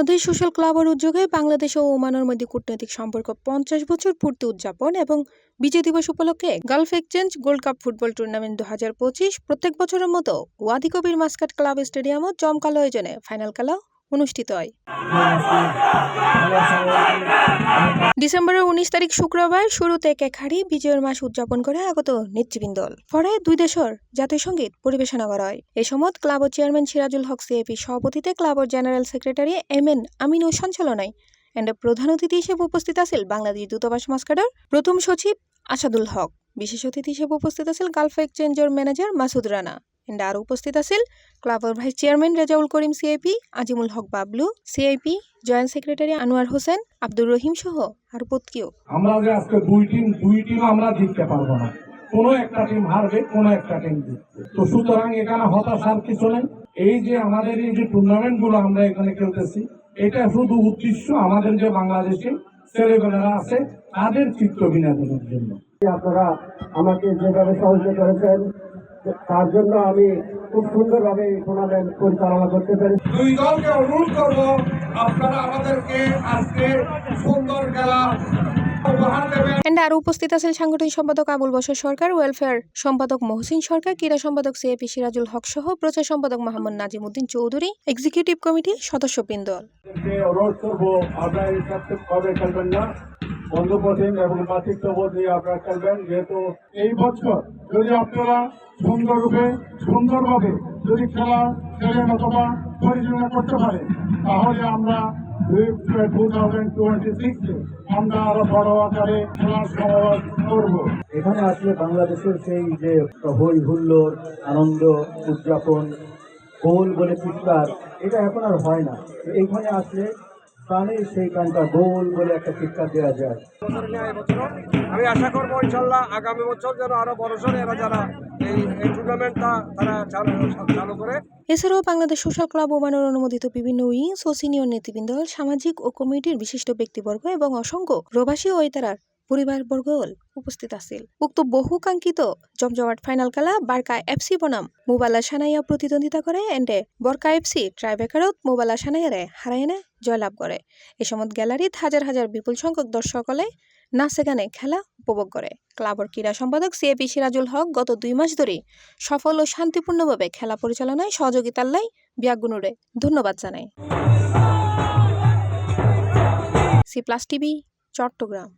Bangladesh social ক্লাবের উদ্যোগে বাংলাদেশ ও ওমানের মধ্যে কূটনৈতিক সম্পর্ক 50 বছর পূর্তি উদযাপন এবং বিজয় দিবস উপলক্ষে Gulf exchange gold cup football tournament 2025 প্রত্যেক বছরের মতো ওয়াদি কবির মাস্কাট ক্লাব স্টেডিয়ামে জমকালো আয়োজনে ফাইনাল খেলা অনুষ্ঠিত হয়। ডিসেম্বরের 19 তারিখ শুক্রবার শুরুতে কেখারি বিজয়ের মাস উদযাপন করে আগত নেতৃবৃন্দ পরে দুই দেশের জাতীয় সঙ্গীত পরিবেশনা করা হয়। এ সময় ক্লাবের চেয়ারম্যান সিরাজুল হক সিএপি সভাপতিতে ক্লাবের জেনারেল সেক্রেটারি এমএন আমিন ও সঞ্চালনায় এন্ড প্রধান অতিথি হিসেবে উপস্থিত আছেন বাংলাদেশ দূতাবাস মাস্কাটের প্রথম সচিব আসাদুল হক। বিশেষ অতিথি হিসেবে উপস্থিত আছেন গালফ এক্সচেঞ্জের ম্যানেজার মাসুদ রানা এন্ড আরও উপস্থিত আছেন ক্লাবের vice chairman Rezaul Karim CIP, Azimul Haque Bablu CIP, joint secretary Anwar Hossain, Abdur Rahim সহ আর পত্কিও। আমরা যে আজকে দুই টিম আমরা জিততে পারবো না, কোনো একটা টিম হারবে, কোনো একটা টিম জিতবে। তো সুতরাং এখানে হতাশার কিছু নেই। এই যে আমাদের এই যে টুর্নামেন্ট গুলো আমরা এখানে খেলতেছি, এটা শুধু উদ্দেশ্য আমাদের যে বাংলাদেশে ছেলেমেয়েরা আছে তাদের চিত্ত বিনোদনের জন্য। আপনারা আমাকে যেভাবে সহযোগিতা করেছেন তার জন্য আমি খুব সুন্দরভাবে এই টুর্নামেন্ট পরিচালনা করতে পারি। দুই দলকে অনুরোধ করবো আপনারা আমাদেরকে আজকে সুন্দর খেলা উপহার দেবেন। আরও উপস্থিত আছেন সাংগঠনিক সম্পাদক আবুল বশর সরকার, ওয়েলফেয়ার সম্পাদক মহসিন সরকার, ক্রীড়া সম্পাদক সিএপি সিরাজুল হক সহ প্রচার সম্পাদক মোহাম্মদ নাজিম উদ্দিন চৌধুরী, এক্সিকিউটিভ কমিটি সদস্যবৃন্দ। অনুরোধ করবো আপনারা এই সবচেয়ে খেলবেন না, বন্ধুপ্রতিম এবং মাতৃত্ববোধ নিয়ে আপনারা খেলবেন। যেহেতু এই বছর যদি আপনারা সুন্দরভাবে যদি খেলা খেলেন অথবা পরিচালনা করতে পারে, তাহলে আমরা 2026 আমরা আরো বড় আকারে খেলার সমাবেশ করবো। এখানে আসলে বাংলাদেশের সেই যে হই হুল্লোড়, আনন্দ, উদযাপন, গোল বলে চিৎকার, এটা এখন আর হয় না। এইখানে আসলে প্রাণে সেই গানটা গোল বলে একটা চিৎকার দেওয়া যায়। আমি আশা করবো ইনশাল্লাহ আগামী বছর যেন আরো বড়সড় এরা যারা এই টুর্নামেন্টটা তারা চালু করে। এছাড়াও বাংলাদেশ সোশ্যাল ক্লাব ওমানের অনুমোদিত বিভিন্ন উইংস ও সিনিয়র নেতৃবৃন্দ, সামাজিক ও কমিটির বিশিষ্ট ব্যক্তিবর্গ এবং অসংখ্য প্রবাসী ও ইতারার পরিবারবর্গ উপস্থিত আছিল। উক্ত বহুকাঙ্ক্ষিত জমজমাট ফাইনাল খেলা বারকা এফসি বনাম মোবালা সানাইয়া প্রতিদ্বন্দ্বিতা করে এন্ডে বরকা এফসি ট্রাইবেকারত মোবালা সানাইয়ারে হারাই এনে জয়লাভ করে। এ সময় গ্যালারিত হাজার হাজার বিপুল সংখ্যক দর্শকলে নাচে গানে খেলা উপভোগ করে। ক্লাবের ক্রীড়া সম্পাদক সিএপি সিরাজুল হক গত 2 মাস ধরে সফল ও শান্তিপূর্ণভাবে খেলা পরিচালনায় সহযোগিতার লাই বিয়াগুনুরে ধন্যবাদ জানায়। C plus TV, Chittagong.